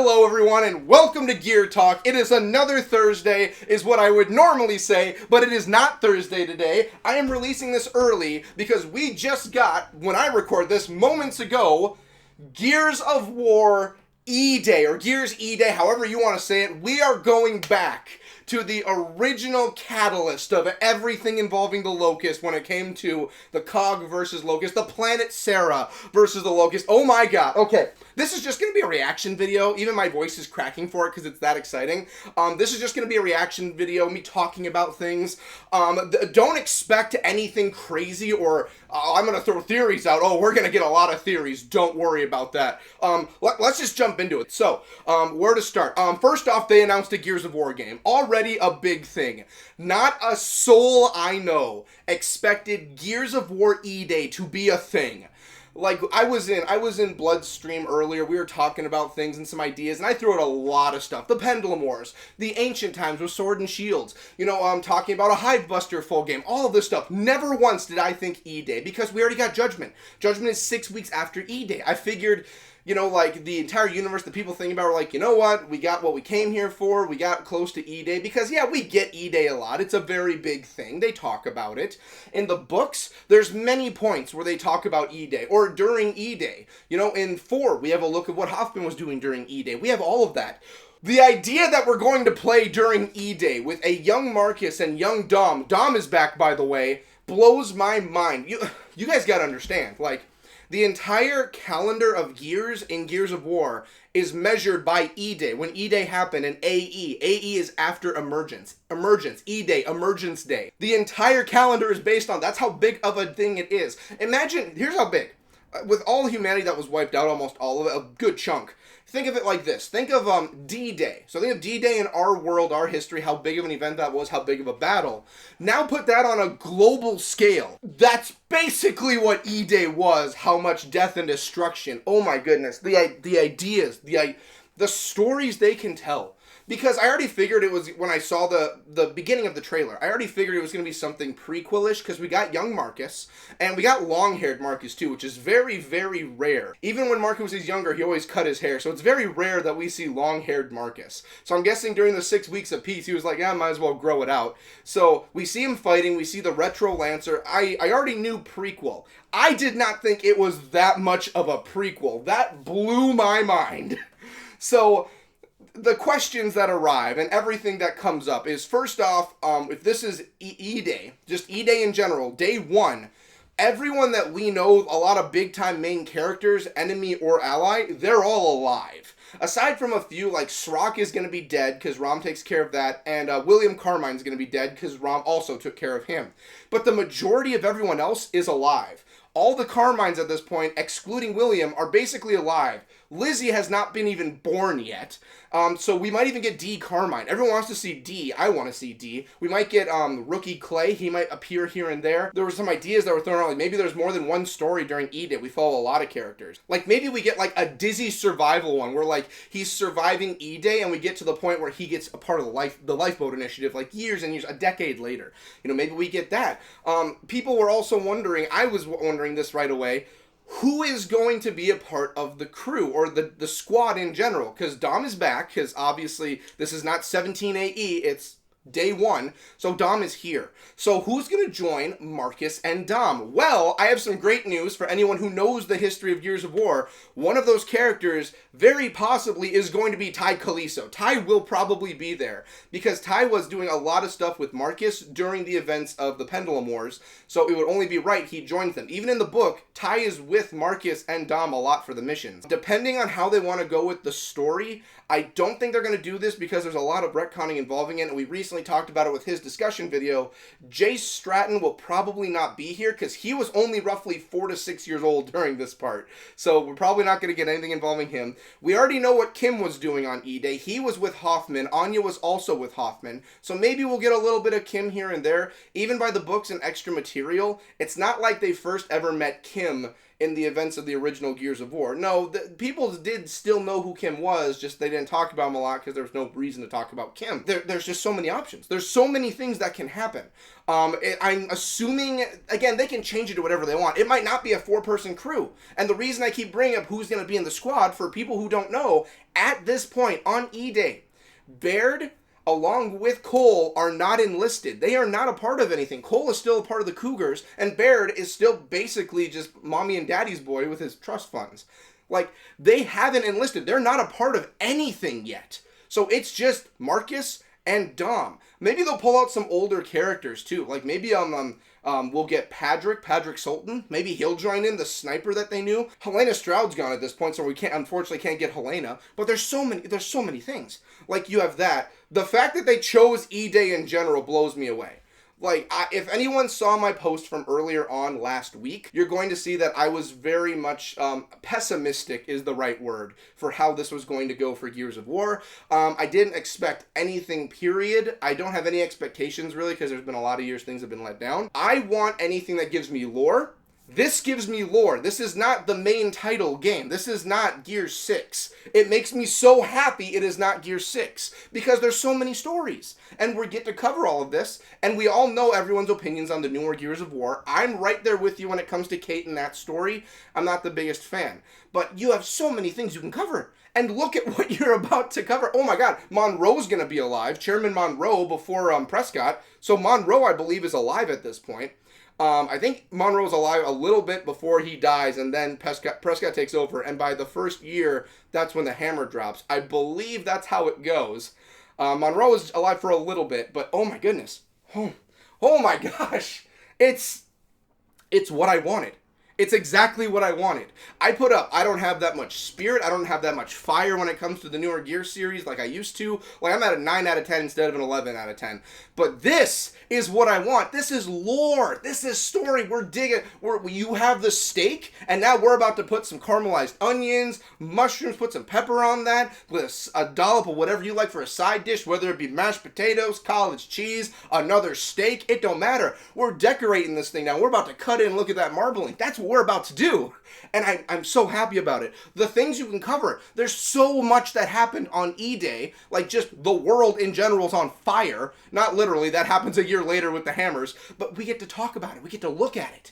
Hello everyone and welcome to Gear Talk. It is another Thursday, is what I would normally say, but it is not Thursday today. I am releasing this early because we just got, when I record this moments ago, Gears of War E-Day, or Gears E-Day, however you want to say it. We are going back to the original catalyst of everything involving the Locust when it came to the Cog versus Locust, the planet Sarah versus the Locust. Oh my god. Okay, this is just going to be a reaction video. Even my voice is cracking for it because it's that exciting. This is just going to be a reaction video, me talking about things. Don't expect anything crazy or I'm going to throw theories out. Oh, we're going to get a lot of theories. Don't worry about that. Let's just jump into it. So, where to start? First off, they announced a Gears of War game. Already a big thing. Not a soul I know expected Gears of War E-Day to be a thing. Like, I was in Bloodstream earlier, we were talking about things and some ideas, and I threw out a lot of stuff. The Pendulum Wars, the ancient times with Sword and Shields, talking about a Hivebuster full game, all of this stuff. Never once did I think E-Day, because we already got Judgment. Judgment is 6 weeks after E-Day. I figured, the entire universe, the people thinking about were like, you know what, we got what we came here for, we got close to E-Day, because yeah, we get E-Day a lot, it's a very big thing, they talk about it. In the books, there's many points where they talk about E-Day, or during E-Day. In 4, we have a look at what Hoffman was doing during E-Day, we have all of that. The idea that we're going to play during E-Day with a young Marcus and young Dom is back by the way, blows my mind. You guys gotta understand, the entire calendar of Gears in Gears of War is measured by E-Day, when E-Day happened, and AE. AE is after Emergence. Emergence, E-Day, Emergence Day. The entire calendar is based on, that's how big of a thing it is. Imagine, here's how big. With all humanity that was wiped out, almost all of it, a good chunk. Think of it like this. Think of D-Day. So think of D-Day in our world, our history, how big of an event that was, how big of a battle. Now put that on a global scale. That's basically what E-Day was, how much death and destruction. Oh my goodness. The ideas, the stories they can tell. Because I already figured it was, when I saw the beginning of the trailer, I already figured it was going to be something prequel-ish, because we got young Marcus, and we got long-haired Marcus too, which is very, very rare. Even when Marcus was younger, he always cut his hair, so it's very rare that we see long-haired Marcus. So I'm guessing during the 6 weeks of peace, he was like, yeah, might as well grow it out. So we see him fighting, we see the Retro Lancer. I already knew prequel. I did not think it was that much of a prequel. That blew my mind. So the questions that arrive and everything that comes up is, first off, if this is E-Day, just E-Day in general, day 1, everyone that we know, a lot of big-time main characters, enemy or ally, they're all alive. Aside from a few, like Srock is going to be dead because Rom takes care of that, and William Carmine's going to be dead because Rom also took care of him. But the majority of everyone else is alive. All the Carmines at this point, excluding William, are basically alive. Lizzie has not been even born yet, so we might even get D Carmine. Everyone wants to see D. I want to see D. We might get Rookie Clay. He might appear here and there. There were some ideas that were thrown out. Like maybe there's more than one story during E-Day. We follow a lot of characters. Like maybe we get like a Dizzy survival one where like he's surviving E-Day and we get to the point where he gets a part of the Lifeboat Initiative like years and years, a decade later. Maybe we get that. People were also wondering, I was wondering this right away, who is going to be a part of the crew, or the squad in general? Because Dom is back, because obviously this is not 17 AE, it's day 1, so Dom is here. So who's going to join Marcus and Dom? Well, I have some great news for anyone who knows the history of Gears of War. One of those characters, very possibly, is going to be Ty Calisto. Ty will probably be there, because Ty was doing a lot of stuff with Marcus during the events of the Pendulum Wars, so it would only be right he joins them. Even in the book, Ty is with Marcus and Dom a lot for the missions. Depending on how they want to go with the story, I don't think they're going to do this because there's a lot of retconning involving it, and we recently talked about it with his discussion video. Jace Stratton will probably not be here because he was only roughly 4 to 6 years old during this part. So we're probably not going to get anything involving him. We already know what Kim was doing on E-Day. He was with Hoffman. Anya was also with Hoffman. So maybe we'll get a little bit of Kim here and there. Even by the books and extra material, it's not like they first ever met Kim in the events of the original Gears of War. No, people did still know who Kim was, just they didn't talk about him a lot because there was no reason to talk about Kim. There's just so many options. There's so many things that can happen. I'm assuming, again, they can change it to whatever they want. It might not be a 4-person crew. And the reason I keep bringing up who's going to be in the squad, for people who don't know, at this point on E-Day, Baird, along with Cole, are not enlisted. They are not a part of anything. Cole is still a part of the Cougars, and Baird is still basically just mommy and daddy's boy with his trust funds. Like, they haven't enlisted. They're not a part of anything yet. So it's just Marcus and Dom. Maybe they'll pull out some older characters too. Like maybe we'll get Patrick Sultan. Maybe he'll join in, the sniper that they knew. Helena Stroud's gone at this point, so we unfortunately can't get Helena. But there's so many things. Like, you have that. The fact that they chose E-Day in general blows me away. Like, if anyone saw my post from earlier on last week, you're going to see that I was very much pessimistic is the right word for how this was going to go for Gears of War. I didn't expect anything, period. I don't have any expectations, really, because there's been a lot of years things have been let down. I want anything that gives me lore. This gives me lore. This is not the main title game. This is not Gears 6. It makes me so happy it is not Gears 6, because there's so many stories. And we get to cover all of this, and we all know everyone's opinions on the newer Gears of War. I'm right there with you when it comes to Kate and that story. I'm not the biggest fan. But you have so many things you can cover. And look at what you're about to cover. Oh my god, Monroe's going to be alive. Chairman Monroe before Prescott. So Monroe, I believe, is alive at this point. I think Monroe's alive a little bit before he dies, and then Prescott takes over, and by the first year, that's when the hammer drops. I believe that's how it goes. Monroe is alive for a little bit, but oh my goodness. Oh my gosh. It's what I wanted. It's exactly what I wanted. I don't have that much spirit. I don't have that much fire when it comes to the newer Gear series like I used to. Like, I'm at a 9 out of 10 instead of an 11 out of 10. But this is what I want. This is lore. This is story. We're digging. You have the steak, and now we're about to put some caramelized onions, mushrooms, put some pepper on that, with a dollop of whatever you like for a side dish, whether it be mashed potatoes, college cheese, another steak. It don't matter. We're decorating this thing now. We're about to cut in. Look at that marbling. That's what we're about to do. And I'm so happy about it. The things you can cover. There's so much that happened on E-Day. Like, just the world in general is on fire. Not literally. That happens a year later with the hammers. But we get to talk about it. We get to look at it.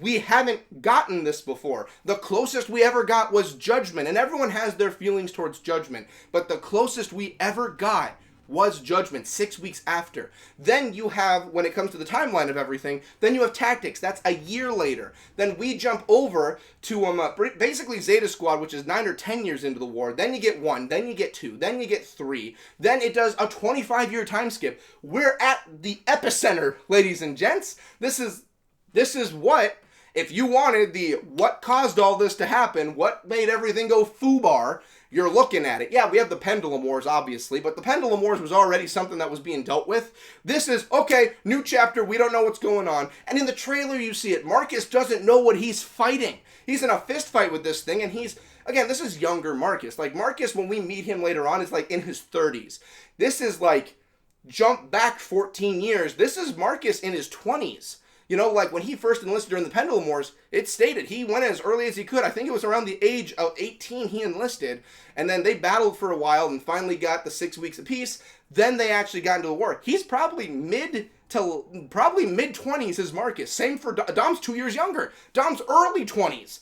We haven't gotten this before. The closest we ever got was Judgment. And everyone has their feelings towards Judgment. But the closest we ever got was Judgment 6 weeks after. Then you have, when it comes to the timeline of everything, then you have Tactics. That's a year later. Then we jump over to basically Zeta Squad, which is 9 or 10 years into the war. Then you get 1, then you get 2, then you get 3. Then it does a 25-year time skip. We're at the epicenter, ladies and gents. This is what, if you wanted what caused all this to happen, what made everything go foobar, you're looking at it. Yeah, we have the Pendulum Wars, obviously, but the Pendulum Wars was already something that was being dealt with. This is, okay, new chapter, we don't know what's going on. And in the trailer, you see it. Marcus doesn't know what he's fighting. He's in a fist fight with this thing, and again, this is younger Marcus. Like, Marcus, when we meet him later on, is like in his 30s. This is like, jump back 14 years. This is Marcus in his 20s. You know, like when he first enlisted during the Pendulum Wars, it stated he went as early as he could. I think it was around the age of 18 he enlisted. And then they battled for a while and finally got the 6 weeks apiece. Then they actually got into the war. He's probably mid-20s as Marcus. Same for Dom's 2 years younger. Dom's early 20s.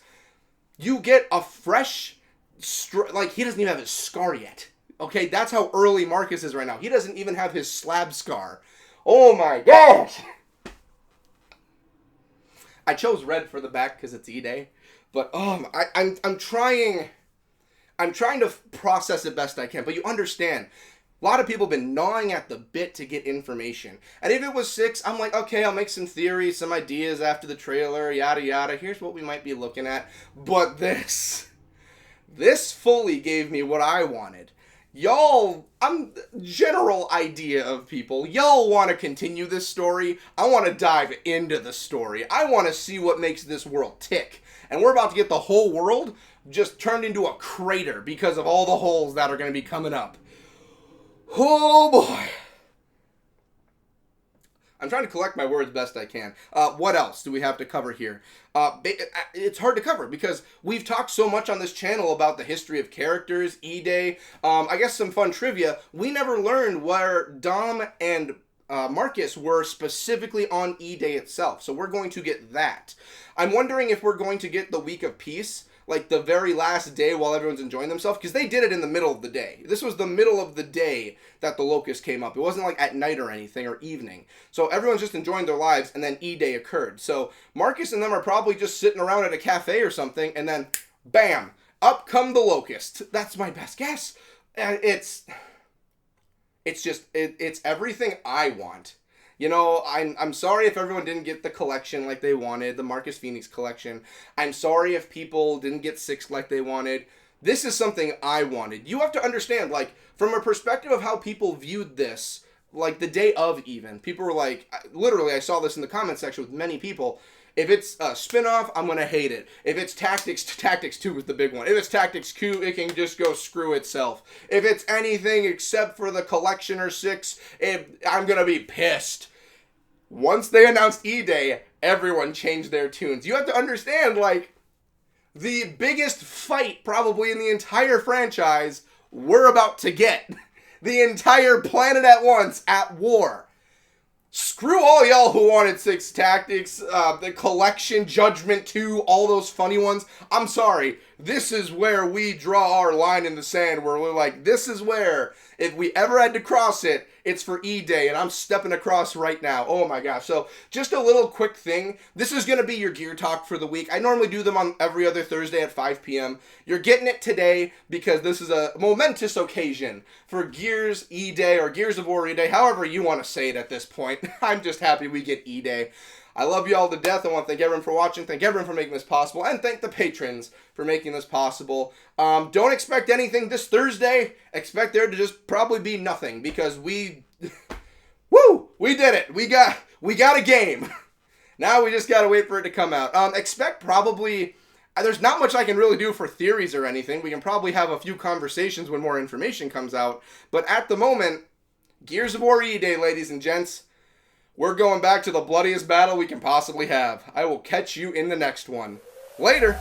You get a fresh, like, he doesn't even have his scar yet. Okay, that's how early Marcus is right now. He doesn't even have his slab scar. Oh my gosh! I chose red for the back because it's E-Day, but I'm trying to process it best I can. But you understand, a lot of people have been gnawing at the bit to get information. And if it was 6, I'm like, okay, I'll make some theories, some ideas after the trailer, yada yada. Here's what we might be looking at. But this fully gave me what I wanted. Y'all, I'm general idea of people. Y'all want to continue this story. I want to dive into the story. I want to see what makes this world tick. And we're about to get the whole world just turned into a crater because of all the holes that are going to be coming up. Oh boy. I'm trying to collect my words best I can. What else do we have to cover here? It's hard to cover because we've talked so much on this channel about the history of characters, E-Day. I guess some fun trivia. We never learned where Dom and Marcus were specifically on E-Day itself. So we're going to get that. I'm wondering if we're going to get the Week of Peace, like the very last day while everyone's enjoying themselves, because they did it in the middle of the day. This was the middle of the day that the locust came up. It wasn't like at night or anything, or evening. So everyone's just enjoying their lives, and then E-Day occurred. So Marcus and them are probably just sitting around at a cafe or something, and then, bam, up come the locust. That's my best guess. It's everything I want. You know, I'm sorry if everyone didn't get the collection like they wanted, the Marcus Phoenix collection. I'm sorry if people didn't get 6 like they wanted. This is something I wanted. You have to understand, like, from a perspective of how people viewed this, like the day of even, people were like, literally, I saw this in the comment section with many people. If it's a spin-off, I'm going to hate it. If it's Tactics 2 is the big one. If it's Tactics 2, it can just go screw itself. If it's anything except for the Collectioner 6, I'm going to be pissed. Once they announced E-Day, everyone changed their tunes. You have to understand, like, the biggest fight probably in the entire franchise we're about to get. The entire planet at once at war. Screw all y'all who wanted 6 Tactics, the Collection, Judgment 2, all those funny ones. I'm sorry. This is where we draw our line in the sand, where we're like, this is where, if we ever had to cross it, it's for E-Day, and I'm stepping across right now. Oh my gosh. So, just a little quick thing. This is going to be your Gear Talk for the week. I normally do them on every other Thursday at 5 p.m. You're getting it today because this is a momentous occasion for Gears E-Day, or Gears of War E-Day, however you want to say it at this point. I'm just happy we get E-Day. I love you all to death. I want to thank everyone for watching, thank everyone for making this possible, and thank the patrons for making this possible. Don't expect anything this Thursday. Expect there to just probably be nothing, because we did it. We got a game. Now we just got to wait for it to come out. Expect probably, there's not much I can really do for theories or anything. We can probably have a few conversations when more information comes out. But at the moment, Gears of War E-Day, ladies and gents. We're going back to the bloodiest battle we can possibly have. I will catch you in the next one. Later.